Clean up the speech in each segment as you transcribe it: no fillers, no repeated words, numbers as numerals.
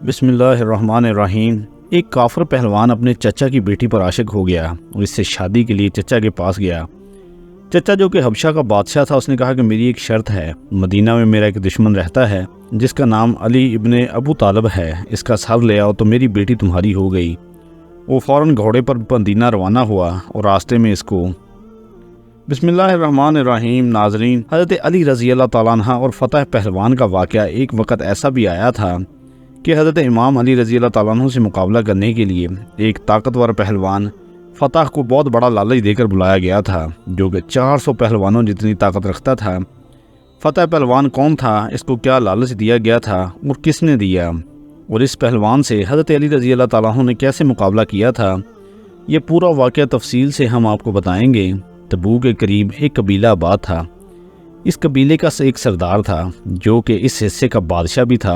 بسم اللہ الرحمن الرحیم۔ ایک کافر پہلوان اپنے چچا کی بیٹی پر عاشق ہو گیا اور اس سے شادی کے لیے چچا کے پاس گیا۔ چچا جو کہ حبشہ کا بادشاہ تھا، اس نے کہا کہ میری ایک شرط ہے، مدینہ میں میرا ایک دشمن رہتا ہے جس کا نام علی ابن ابو طالب ہے، اس کا سر لے آؤ تو میری بیٹی تمہاری ہو گئی۔ وہ فوراً گھوڑے پر مدینہ روانہ ہوا اور راستے میں اس کو بسم اللہ الرحمن الرحیم۔ ناظرین، حضرت علی رضی اللہ تعالیٰ عنہ اور فتح پہلوان کا واقعہ ایک وقت ایسا بھی آیا تھا کہ حضرت امام علی رضی اللہ تعالیٰ عنہ سے مقابلہ کرنے کے لیے ایک طاقتور پہلوان فتح کو بہت بڑا لالچ دے کر بلایا گیا تھا، جو کہ 400 پہلوانوں جتنی طاقت رکھتا تھا۔ فتح پہلوان کون تھا، اس کو کیا لالچ دیا گیا تھا اور کس نے دیا، اور اس پہلوان سے حضرت علی رضی اللہ تعالیٰ عنہ نے کیسے مقابلہ کیا تھا، یہ پورا واقعہ تفصیل سے ہم آپ کو بتائیں گے۔ تبوک کے قریب ایک قبیلہ آباد تھا۔ اس قبیلے کا ایک سردار تھا جو کہ اس حصے کا بادشاہ بھی تھا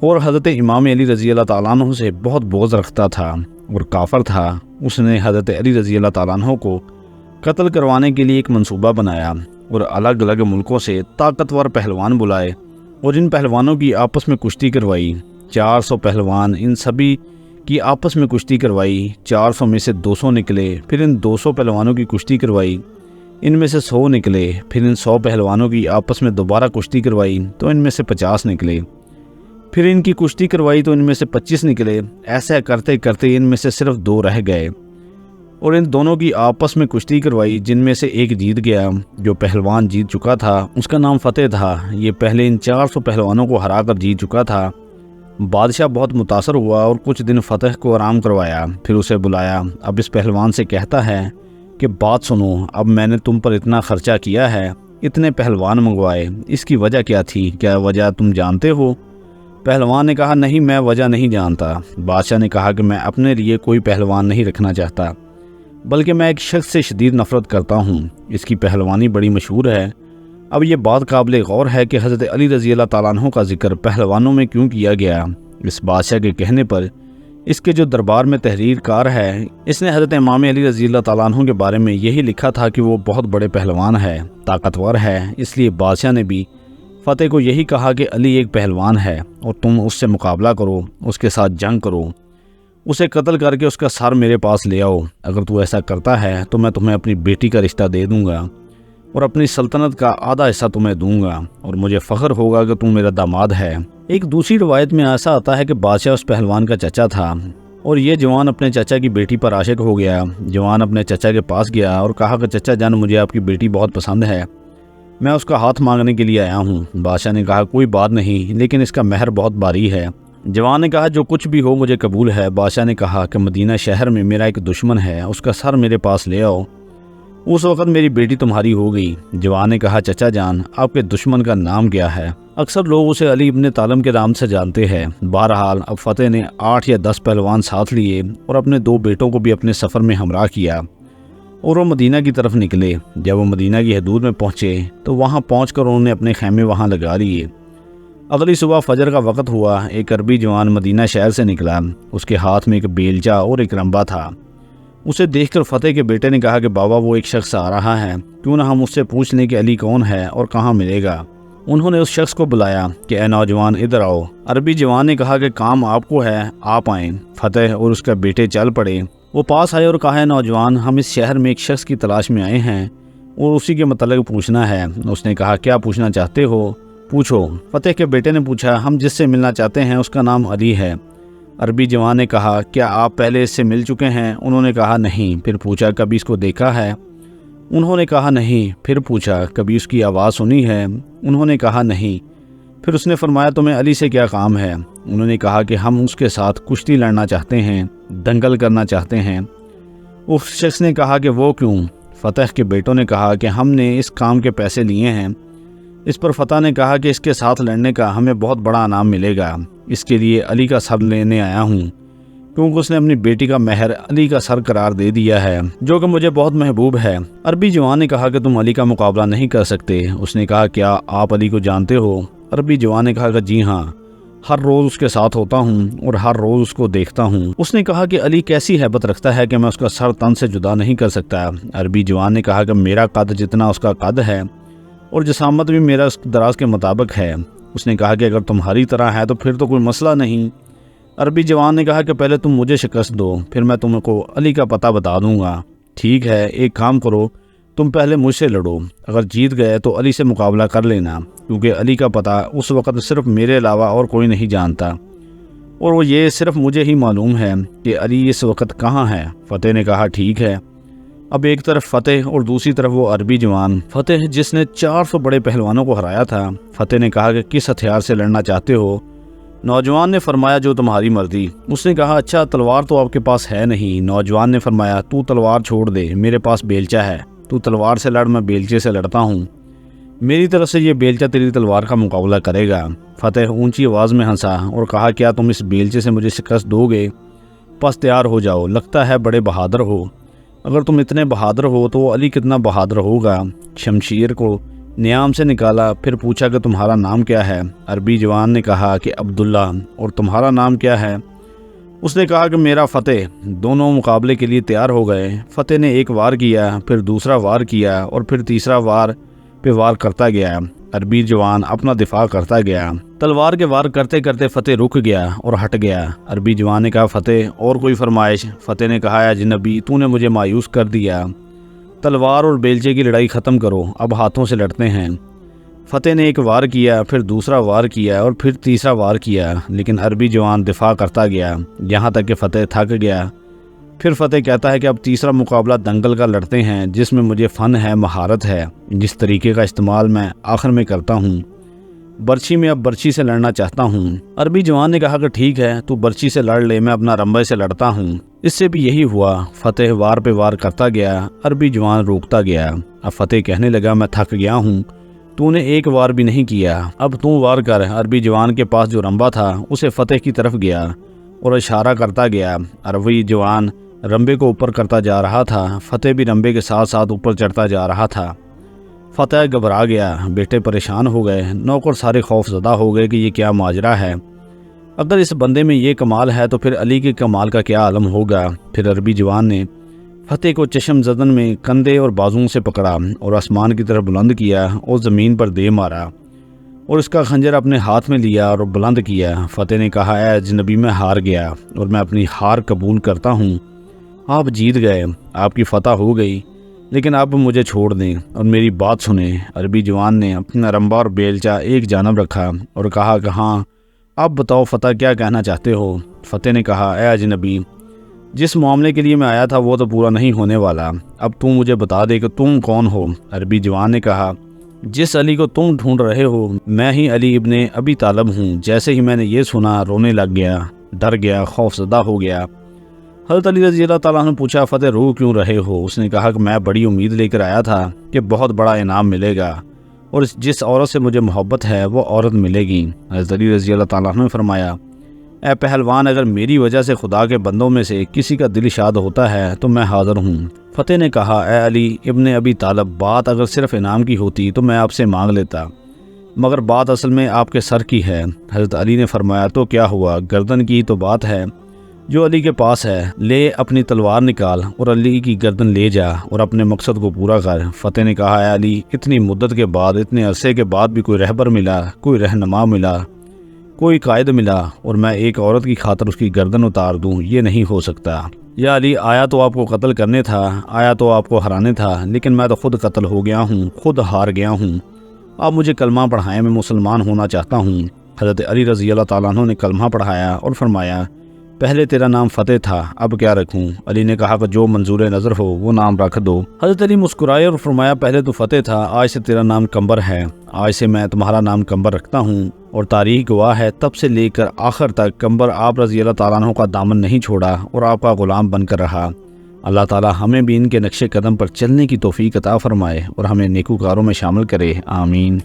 اور حضرت امام علی رضی اللہ تعالیٰ عنہ سے بہت بغض رکھتا تھا اور کافر تھا۔ اس نے حضرت علی رضی اللہ تعالیٰ عنہ کو قتل کروانے کے لیے ایک منصوبہ بنایا اور الگ الگ ملکوں سے طاقتور پہلوان بلائے اور ان پہلوانوں کی آپس میں کشتی کروائی۔ 400 پہلوان، ان سبھی کی آپس میں کشتی کروائی۔ 400 میں سے 200 نکلے، پھر ان 200 پہلوانوں کی کشتی کروائی، ان میں سے 100 نکلے، پھر ان 100 پہلوانوں کی آپس میں دوبارہ کشتی کروائی تو ان میں سے 50 نکلے، پھر ان کی کشتی کروائی تو ان میں سے 25 نکلے۔ ایسا کرتے کرتے ان میں سے صرف 2 رہ گئے اور ان دونوں کی آپس میں کشتی کروائی، جن میں سے ایک جیت گیا۔ جو پہلوان جیت چکا تھا اس کا نام فتح تھا، یہ پہلے ان 400 پہلوانوں کو ہرا کر جیت چکا تھا۔ بادشاہ بہت متاثر ہوا اور کچھ دن فتح کو آرام کروایا، پھر اسے بلایا۔ اب اس پہلوان سے کہتا ہے کہ بات سنو، اب میں نے تم پر اتنا خرچہ کیا ہے، اتنے پہلوان منگوائے، اس کی وجہ کیا تھی؟ کیا وجہ تم جانتے ہو؟ پہلوان نے کہا نہیں، میں وجہ نہیں جانتا۔ بادشاہ نے کہا کہ میں اپنے لیے کوئی پہلوان نہیں رکھنا چاہتا، بلکہ میں ایک شخص سے شدید نفرت کرتا ہوں، اس کی پہلوانی بڑی مشہور ہے۔ اب یہ بات قابل غور ہے کہ حضرت علی رضی اللہ تعالیٰ عنہ کا ذکر پہلوانوں میں کیوں کیا گیا۔ اس بادشاہ کے کہنے پر اس کے جو دربار میں تحریر کار ہے، اس نے حضرت امام علی رضی اللہ تعالیٰ عنہ کے بارے میں یہی لکھا تھا کہ وہ بہت بڑے پہلوان ہے، طاقتور ہے، اس لیے بادشاہ نے بھی فتح کو یہی کہا کہ علی ایک پہلوان ہے اور تم اس سے مقابلہ کرو، اس کے ساتھ جنگ کرو، اسے قتل کر کے اس کا سر میرے پاس لے آؤ۔ اگر تو ایسا کرتا ہے تو میں تمہیں اپنی بیٹی کا رشتہ دے دوں گا اور اپنی سلطنت کا آدھا حصہ تمہیں دوں گا اور مجھے فخر ہوگا کہ تم میرا داماد ہے۔ ایک دوسری روایت میں ایسا آتا ہے کہ بادشاہ اس پہلوان کا چچا تھا اور یہ جوان اپنے چچا کی بیٹی پر عاشق ہو گیا۔ جوان اپنے چچا کے پاس گیا اور کہا کہ چچا جان، مجھے آپ کی بیٹی بہت پسند ہے، میں اس کا ہاتھ مانگنے کے لیے آیا ہوں۔ بادشاہ نے کہا کوئی بات نہیں، لیکن اس کا مہر بہت بھاری ہے۔ جوان نے کہا جو کچھ بھی ہو مجھے قبول ہے۔ بادشاہ نے کہا کہ مدینہ شہر میں میرا ایک دشمن ہے، اس کا سر میرے پاس لے آؤ، اس وقت میری بیٹی تمہاری ہو گئی۔ جوان نے کہا چچا جان، آپ کے دشمن کا نام کیا ہے؟ اکثر لوگ اسے علی ابن طالب کے نام سے جانتے ہیں۔ بہرحال اب فتح نے 8 یا 10 پہلوان ساتھ لیے اور اپنے 2 بیٹوں کو بھی اپنے سفر میں ہمراہ کیا اور وہ مدینہ کی طرف نکلے۔ جب وہ مدینہ کی حدود میں پہنچے تو وہاں پہنچ کر انہوں نے اپنے خیمے وہاں لگا لیے۔ اگلی صبح فجر کا وقت ہوا، ایک عربی جوان مدینہ شہر سے نکلا، اس کے ہاتھ میں ایک بیلچہ اور ایک رمبا تھا۔ اسے دیکھ کر فتح کے بیٹے نے کہا کہ بابا وہ ایک شخص آ رہا ہے، کیوں نہ ہم اس سے پوچھ لیں کہ علی کون ہے اور کہاں ملے گا۔ انہوں نے اس شخص کو بلایا کہ اے نوجوان ادھر آؤ۔ عربی جوان نے کہا کہ کام آپ کو ہے، آپ آئیں۔ فتح اور اس کا بیٹے چل پڑے۔ وہ پاس آئے اور کہا نوجوان، ہم اس شہر میں ایک شخص کی تلاش میں آئے ہیں اور اسی کے متعلق پوچھنا ہے۔ اس نے کہا کیا پوچھنا چاہتے ہو؟ پوچھو۔ فتح کے بیٹے نے پوچھا ہم جس سے ملنا چاہتے ہیں اس کا نام علی ہے۔ عربی جوان نے کہا کیا آپ پہلے اس سے مل چکے ہیں؟ انہوں نے کہا نہیں۔ پھر پوچھا کبھی اس کو دیکھا ہے؟ انہوں نے کہا نہیں۔ پھر پوچھا کبھی اس کی آواز سنی ہے؟ انہوں نے کہا نہیں۔ پھر اس نے فرمایا تمہیں علی سے کیا کام ہے؟ انہوں نے کہا کہ ہم اس کے ساتھ کشتی لڑنا چاہتے ہیں، دنگل کرنا چاہتے ہیں۔ اس شخص نے کہا کہ وہ کیوں؟ فتح کے بیٹوں نے کہا کہ ہم نے اس کام کے پیسے لیے ہیں۔ اس پر فتح نے کہا کہ اس کے ساتھ لڑنے کا ہمیں بہت بڑا انعام ملے گا، اس کے لیے علی کا سر لینے آیا ہوں، کیونکہ اس نے اپنی بیٹی کا مہر علی کا سر قرار دے دیا ہے، جو کہ مجھے بہت محبوب ہے۔ عربی جوان نے کہا کہ تم علی کا مقابلہ نہیں کر سکتے۔ اس نے کہا کیا آپ علی کو جانتے ہو؟ عربی جوان نے کہا کہ جی ہاں، ہر روز اس کے ساتھ ہوتا ہوں اور ہر روز اس کو دیکھتا ہوں۔ اس نے کہا کہ علی کیسی ہیبت رکھتا ہے کہ میں اس کا سر تن سے جدا نہیں کر سکتا۔ عربی جوان نے کہا کہ میرا قد جتنا اس کا قد ہے اور جسامت بھی میرا دراز کے مطابق ہے۔ اس نے کہا کہ اگر تمہاری طرح ہے تو پھر تو کوئی مسئلہ نہیں۔ عربی جوان نے کہا کہ پہلے تم مجھے شکست دو، پھر میں تم کو علی کا پتہ بتا دوں گا۔ ٹھیک ہے، ایک کام کرو، تم پہلے مجھ سے لڑو، اگر جیت گئے تو علی سے مقابلہ کر لینا، کیونکہ علی کا پتہ اس وقت صرف میرے علاوہ اور کوئی نہیں جانتا، اور وہ یہ صرف مجھے ہی معلوم ہے کہ علی اس وقت کہاں ہے۔ فتح نے کہا ٹھیک ہے۔ اب ایک طرف فتح اور دوسری طرف وہ عربی جوان۔ فتح جس نے 400 بڑے پہلوانوں کو ہرایا تھا۔ فتح نے کہا کہ کس ہتھیار سے لڑنا چاہتے ہو؟ نوجوان نے فرمایا جو تمہاری مرضی۔ اس نے کہا اچھا، تلوار تو آپ کے پاس ہے نہیں۔ نوجوان نے فرمایا تو تلوار چھوڑ دے، میرے پاس بیلچہ ہے، تو تلوار سے لڑ، میں بیلچے سے لڑتا ہوں، میری طرف سے یہ بیلچہ تیری تلوار کا مقابلہ کرے گا۔ فتح اونچی آواز میں ہنسا اور کہا کیا تم اس بیلچے سے مجھے شکست دو گے؟ پس تیار ہو جاؤ، لگتا ہے بڑے بہادر ہو، اگر تم اتنے بہادر ہو تو علی کتنا بہادر ہوگا۔ شمشیر کو نیام سے نکالا، پھر پوچھا کہ تمہارا نام کیا ہے؟ عربی جوان نے کہا کہ عبداللہ۔ اور تمہارا نام کیا ہے؟ اس نے کہا کہ میرا فتح۔ دونوں مقابلے کے لیے تیار ہو گئے۔ فتح نے ایک وار کیا، پھر دوسرا وار کیا، اور پھر تیسرا وار پہ وار کرتا گیا۔ عربی جوان اپنا دفاع کرتا گیا۔ تلوار کے وار کرتے کرتے فتح رک گیا اور ہٹ گیا۔ عربی جوان نے کہا فتح اور کوئی فرمائش؟ فتح نے کہا اے اجنبی، تو نے مجھے مایوس کر دیا، تلوار اور بیلچے کی لڑائی ختم کرو، اب ہاتھوں سے لڑتے ہیں۔ فتح نے ایک وار کیا، پھر دوسرا وار کیا، اور پھر تیسرا وار کیا، لیکن عربی جوان دفاع کرتا گیا یہاں تک کہ فتح تھک گیا۔ پھر فتح کہتا ہے کہ اب تیسرا مقابلہ دنگل کا لڑتے ہیں، جس میں مجھے فن ہے، مہارت ہے، جس طریقے کا استعمال میں آخر میں کرتا ہوں۔ برچھی میں اب برچھی سے لڑنا چاہتا ہوں۔ عربی جوان نے کہا کہ ٹھیک ہے، تو برچھی سے لڑ لے، میں اپنا رمبے سے لڑتا ہوں۔ اس سے بھی یہی ہوا، فتح وار پہ وار کرتا گیا، عربی جوان روکتا گیا۔ اب فتح کہنے لگا میں تھک گیا ہوں، تو نے ایک وار بھی نہیں کیا، اب تو وار کر۔ عربی جوان کے پاس جو رمبا تھا اسے فتح کی طرف گیا اور اشارہ کرتا گیا۔ عربی جوان رمبے کو اوپر کرتا جا رہا تھا، فتح بھی رمبے کے ساتھ ساتھ اوپر چڑھتا جا رہا تھا۔ فتح گھبرا گیا، بیٹے پریشان ہو گئے، نوکر سارے خوف زدہ ہو گئے کہ یہ کیا ماجرا ہے، اگر اس بندے میں یہ کمال ہے تو پھر علی کے کمال کا کیا عالم ہوگا۔ پھر عربی جوان نے فتح کو چشم زدن میں کندھے اور بازوؤں سے پکڑا اور آسمان کی طرف بلند کیا اور زمین پر دے مارا، اور اس کا خنجر اپنے ہاتھ میں لیا اور بلند کیا۔ فتح نے کہا اے اجنبی، میں ہار گیا اور میں اپنی ہار قبول کرتا ہوں، آپ جیت گئے، آپ کی فتح ہو گئی، لیکن اب مجھے چھوڑ دیں اور میری بات سنیں۔ عربی جوان نے اپنا رمبا اور بیلچہ ایک جانب رکھا اور کہا کہ ہاں اب بتاؤ فتح کیا کہنا چاہتے ہو؟ فتح نے کہا اے اجنبی، جس معاملے کے لیے میں آیا تھا وہ تو پورا نہیں ہونے والا، اب تم مجھے بتا دے کہ تم کون ہو۔ عربی جوان نے کہا جس علی کو تم ڈھونڈ رہے ہو میں ہی علی ابن ابی طالب ہوں۔ جیسے ہی میں نے یہ سنا رونے لگ گیا، ڈر گیا، خوف زدہ ہو گیا۔ حضرت علی رضی اللہ تعالیٰ عنہ نے پوچھا فتح رو کیوں رہے ہو؟ اس نے کہا کہ میں بڑی امید لے کر آیا تھا کہ بہت بڑا انعام ملے گا اور جس عورت سے مجھے محبت ہے وہ عورت ملے گی۔ حضرت علی رضی اللہ تعالیٰ عنہ نے فرمایا اے پہلوان، اگر میری وجہ سے خدا کے بندوں میں سے کسی کا دل شاد ہوتا ہے تو میں حاضر ہوں۔ فتح نے کہا اے علی ابن ابی طالب، بات اگر صرف انعام کی ہوتی تو میں آپ سے مانگ لیتا، مگر بات اصل میں آپ کے سر کی ہے۔ حضرت علی نے فرمایا تو کیا ہوا، گردن کی تو بات ہے جو علی کے پاس ہے، لے اپنی تلوار نکال اور علی کی گردن لے جا اور اپنے مقصد کو پورا کر۔ فتح نے کہا اے علی، اتنی مدت کے بعد، اتنے عرصے کے بعد بھی کوئی رہبر ملا، کوئی رہنما ملا، کوئی قائد ملا اور میں ایک عورت کی خاطر اس کی گردن اتار دوں، یہ نہیں ہو سکتا۔ یا علی، آیا تو آپ کو قتل کرنے تھا، آیا تو آپ کو ہرانے تھا، لیکن میں تو خود قتل ہو گیا ہوں، خود ہار گیا ہوں، آپ مجھے کلمہ پڑھائیں، میں مسلمان ہونا چاہتا ہوں۔ حضرت علی رضی اللہ تعالیٰ عنہ نے کلمہ پڑھایا اور فرمایا پہلے تیرا نام فتح تھا، اب کیا رکھوں؟ علی نے کہا کہ جو منظور نظر ہو وہ نام رکھ دو۔ حضرت علی مسکرائے اور فرمایا پہلے تو فتح تھا، آج سے تیرا نام کمبر ہے، آج سے میں تمہارا نام کمبر رکھتا ہوں، اور تاریخ گواہ ہے تب سے لے کر آخر تک کمبر آپ رضی اللہ تعالیٰ عنہ کا دامن نہیں چھوڑا اور آپ کا غلام بن کر رہا۔ اللہ تعالیٰ ہمیں بھی ان کے نقش قدم پر چلنے کی توفیق عطا فرمائے اور ہمیں نیکوکاروں میں شامل کرے، آمین۔